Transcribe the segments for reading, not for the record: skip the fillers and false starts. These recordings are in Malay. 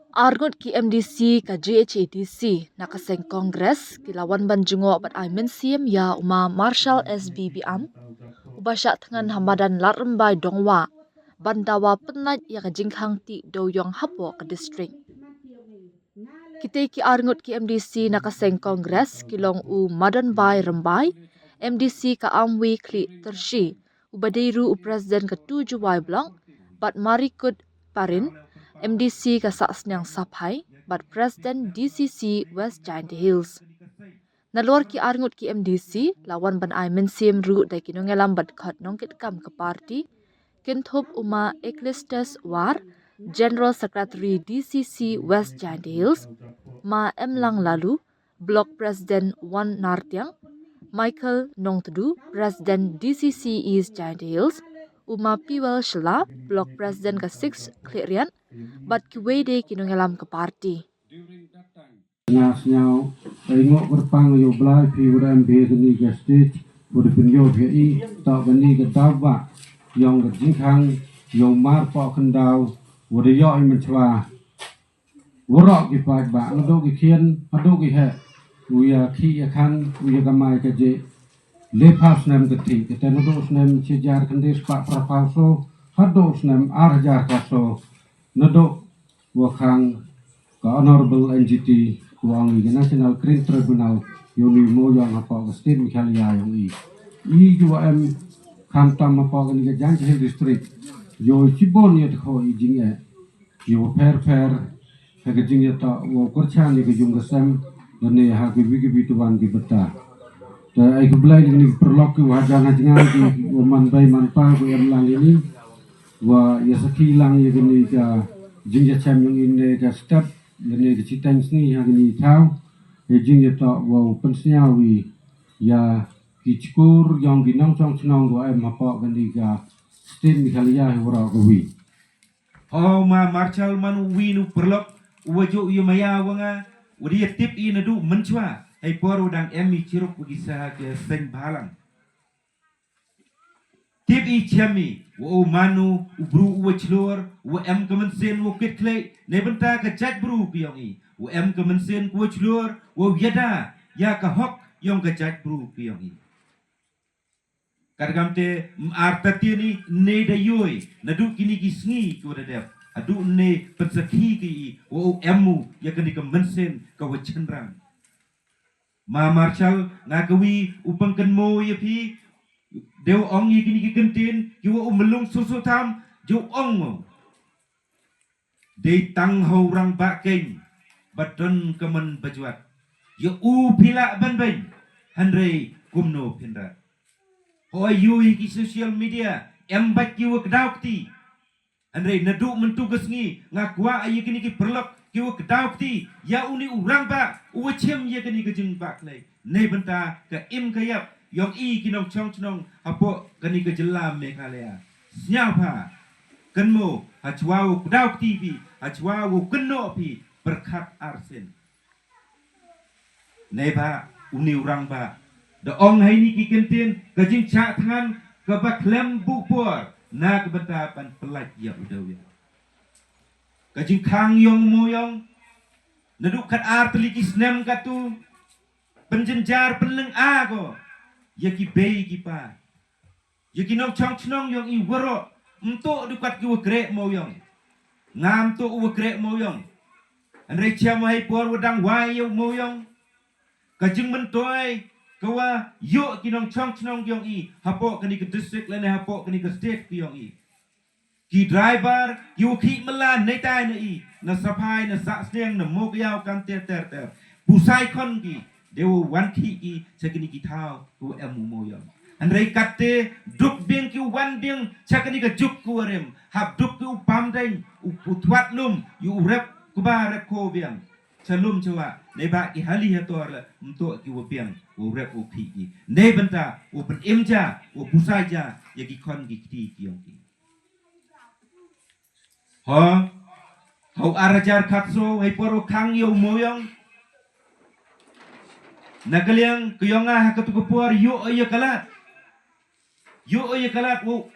Argot ki MDC ka GHATC nakaseng Congress kilawan banjungo bat mynsiem ya uma Marshall Biam ubasya thngan hamadan larembai dongwa bandawa penat ya ka jingkhang ti dewiong hapo ka district. Kita ki argot ki MDC nakaseng Congress kilong u madan bai rembai MDC ka amwi kli tersi ubadiru u Presiden ke-7 Blong bat marikut parin MDC ka saksnyang sapai bat Presiden DCC West Giant Hills. Nalor ki arngut ki MDC lawan ban mynsiem ru dai kinongelam bat khat nongkit kam ke parti kinthop uma Eklistes War General Secretary DCC West Giant Hills ma emlang lalu Block President Wan Nartiang Michael Nongtedu Presiden DCC East Giant Hills uma Piwel Shlah Block President ke-6 Klirian bat kiwede kinongelam ke parti. Nyau ingok berpang yo blai pi uram be ni ke stage bur pinyo be I ta bani ke dawa yang ke jingkhang yo mar po kendau bur yo I menchwa worok ki pai ba ndo ki khien ado ki he uya khi khan uya gamai ke je le pas nam ke ti ke tan do snem che jar khandis pa prapauso hado snem ar jar ka so nado wa khang ka honorable NGT Kuang the National Crime Tribunal Yoni Moyang apa ke state Meghalaya yang I juga kantam apa ke ni Giant Hill District yo cibon ya ko I jinge yo per ha ke jinge ta wo kurchan ni ke jung kesem dan ne ha ke bigi bituan di beta ta ai ke blai ni perlok ke wajana jingan di man bai man pa ko yang lang ini wa ya sekilang ya ni ka jinge chem yang ini ka step ini kecitan sini yang ini tahu, ejing itu wow pensiawi ya kickur yang ginang cong cenong gua apa gani ga stin Meghalaya hura gawi. Oh ma Marshall manu winu perlok wajo iyo maya wanga udia tip I nadu menchwa ai por udang emi ciruk ugisa ke seng balang. Tip I chami wo manu ubru uwa chlor wo kemensen wo kitlei ne benta ka jat bru piong I wo kemensen wo chlor wo yada ya ka hok yong ka jat bru piong I kadgamte artati ni ne da yoi nadu kini ki sngi ko da dep adu ne pensakhi ki wo emu ya kini kemensen ka wo chendrang ma Marshall ngakawi upang kenmo ya pi dewiong I kini kentin kiwa melung susu tham dewiong de tang horang bakeng baton kemen bajuat ye pila ban hanrei kumno pinda hoi yui ki social media embat kiwa kedaukti hanrei nadu mentu gesngi ngakwa ayi kini ki perlok kiwa kedaukti ya uni urang ba uwachem ye kini kejeng bak nei benta ke im kayap yang I kinong chong chnong apo kani ke jelam Meghalaya siapa kenmo hachwau kdauk TV hachwau kenno pi berkat arsen neba uni urang ba de ong hai ni ki kentin kajing cha thngan ke ba klem bupor na ke betapan pelaj ya udawi kajing khang yong moyong naduk kat ar teliki snem katu penjenjar penleng a ko yaki bei kipa yaki nong chong chnong yong I wero untuk dukat ki grek moyong ngam to u grek moyong anre cham hai por wadang wai yo moyong kajing mentoi kawa yo ki nong chong chnong yong I hapo kani ke district lene hapo kani ke state ki yong I ki driver yu ki melan nei tai na I na sapai na sa sneng na mok yaw kan ter pusai kon ki dewo wan ki I chakini ki thao ku emu moyong anrei katte duk beng ki wan beng chakini ka juk ku rem hab duk ku pam deng u putwat lum yu rep ku ba rep ko beng chalum chawa ne ba ki hali ha tor la mto ki wo beng u rep u pi ki ne benta u pen imja u pusai ja ye ki kon ki ti ki yong ki ha hau arajar khatso hai poro khang yo moyong Nagaliang kuyonga hakatukupuar yu oya kalat wo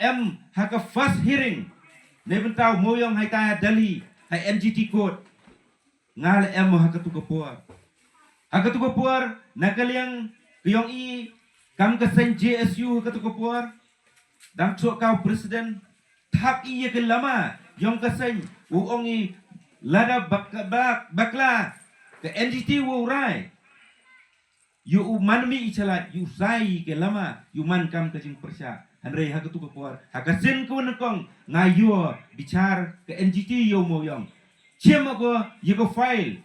haka first hearing ne bentau moyong hai ta Delhi hai NGT court ngal em hakatu kepuar nakaliang kiyong i kam kesen JSU hakatu kepuar dang chok kau presiden thap i ke lama yong kesen uong i lada bakla ke entity wo rai yu manmi ichalat yu sai ke lama yu man kam kajing persya Andre hakatu kepuar hakasin ko nakong ngayo bicar ke entity yo mo yong chem ko yego file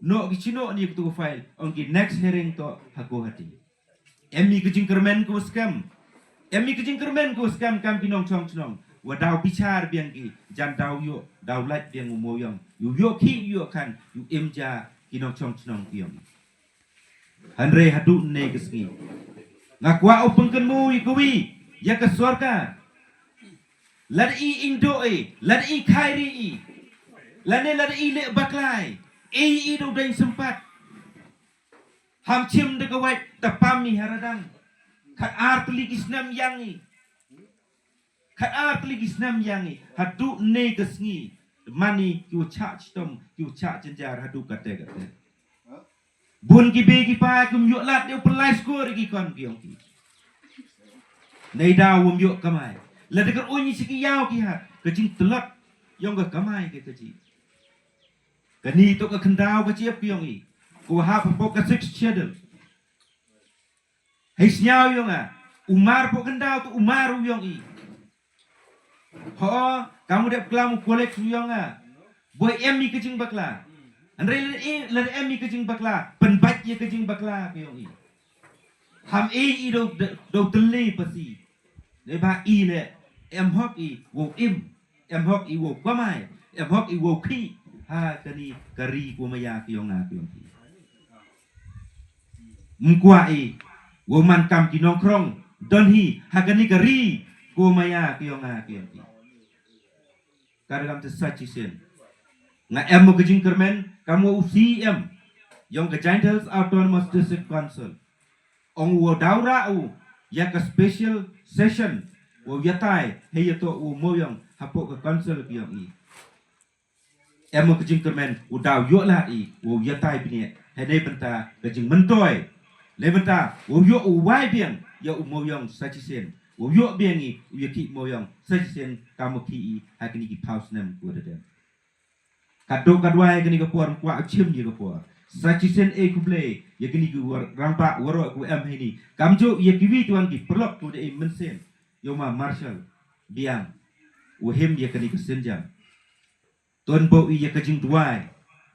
no gichino ni ko file on ki next hearing to hako hati emi kajing kermen ko scam kam kinong chong wadau bicar biang ki jan dau yo dau light biang mo yong yu ki yu kan yu emja kinong chong kiong Andre hadu ne keski ngakwa upeng kenmu ikuwi ya ke surga lad i indo lad i khairi lad i le baklai i do deng sempat ham chim de kawai tapami haradang khat ar tligisnam yangi hadu ne kesngi mani kiu cha chtom kiu cha jenjar hadu kate bun ki be ki pa kum yo lat de pelai skor ki kon kiong ki nei da wum yo kamai la de ko ni siki yaw ki hat ke jing telot yong ke kamai ke ji kani to ka khandau ka chiep kiong i ko ha pa ka six chedel hei snyao yong a umar po khandau to umaru yong i ho kamu de klam kolek yong a boy em ni ke jing bakla Andre le emi kejing bakla penbat ye kejing bakla kiyong i ham e do tele pasi le ba i le em hok i wo em hok i wo kamai em hok i wo ki ha kani kari ko maya kiyong na kiyong i mkwa i wo man kam kinong krong don hi ha kani kari ko maya kiyong na kiyong i kadang te sachi sen nga em mo kejing kermen kamu UCM yang ke Giant Autonomous District Council ong wo daura u ya ke special session wo yatai he to u moyong hapo ke council biang i em mo kejing kermen u dau yo la i wo yatai bini he nei benta kejing mentoi le benta wo yo u wai biang ya u moyong sachisen wo yo biang i u yaki moyong sachisen kamu ki i hakini ki pause nem wo de kadok kadwai kini kepuar kwa chim ye kepuar sachisen e kuble ye kini ku rampa waro ku em hini kamjo ye kiwi tuan ki perlok tu de mensen yoma Marshall Biam uhem ye kini kesenjam ton bo ye kajing duai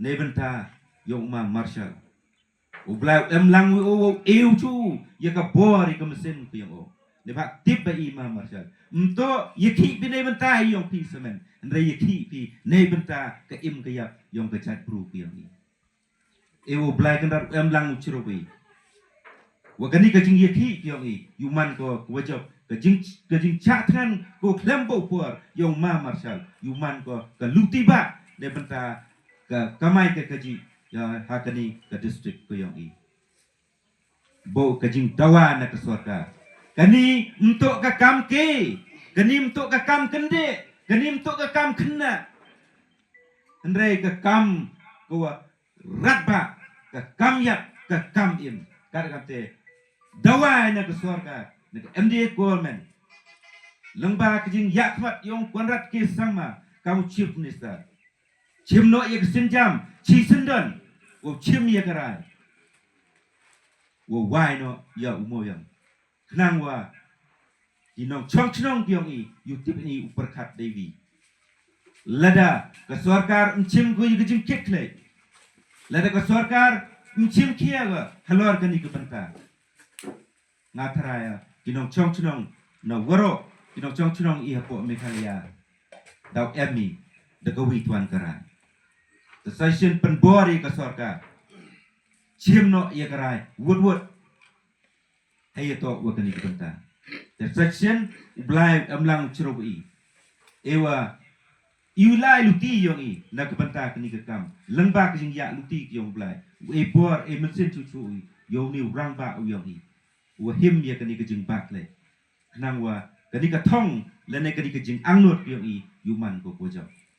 nebenta yoma Marshall ublau em lang o eu chu ye ka bor ye kemesen ku yang o ne ba tip ba ima Marshall mto ye ki bine benta yong pi semen Andre ye ki pi ne benta ke im ke yap yong ke chat pru pi ni ewo blai kan dar em lang chiro pi wa kani ke jing ye ki yong i yuman ko wajab ke jing cha than ko klembo por yong ma Marshall yuman ko ke luti ba ne benta ke kamai ke ji ya hakani ke district ko yong i bo ke jing dawa na ke surga kani untuk ke kam ke kani untuk ke kam kende kani untuk ke kam kena Andre ke kam ko ratba ke kam yat ke kam im kate dawa na ke surga na ke MDC government lengba kejing yakmat yong konrat ke sama kamu chief minister chimno ye kesenjam chi sendon wo chim ye karai wo wai no ya umoyang kenang wa inong chong kiong i yutip ni uperkat dewi lada ke sarkar mchim ko yigijing kekle lada ke sarkar mchim kia ga halor kani ke benta ngatraya kinong chong na waro kinong chong i hapo Meghalaya dau emi de gawi tuan karai the session penbori ke sarkar chim no ye karai wood hayato wa kani ke benta the section blind amlang chirobi ewa iulai luti yong i na kebenta kini kekam lengba kejing ya luti yong blai e bor e mesin cucu i yong ni rangba yong i wa him ya kini kejing bakle nang wa kani ka thong lene kani kejing angnot yong i yuman ko pojok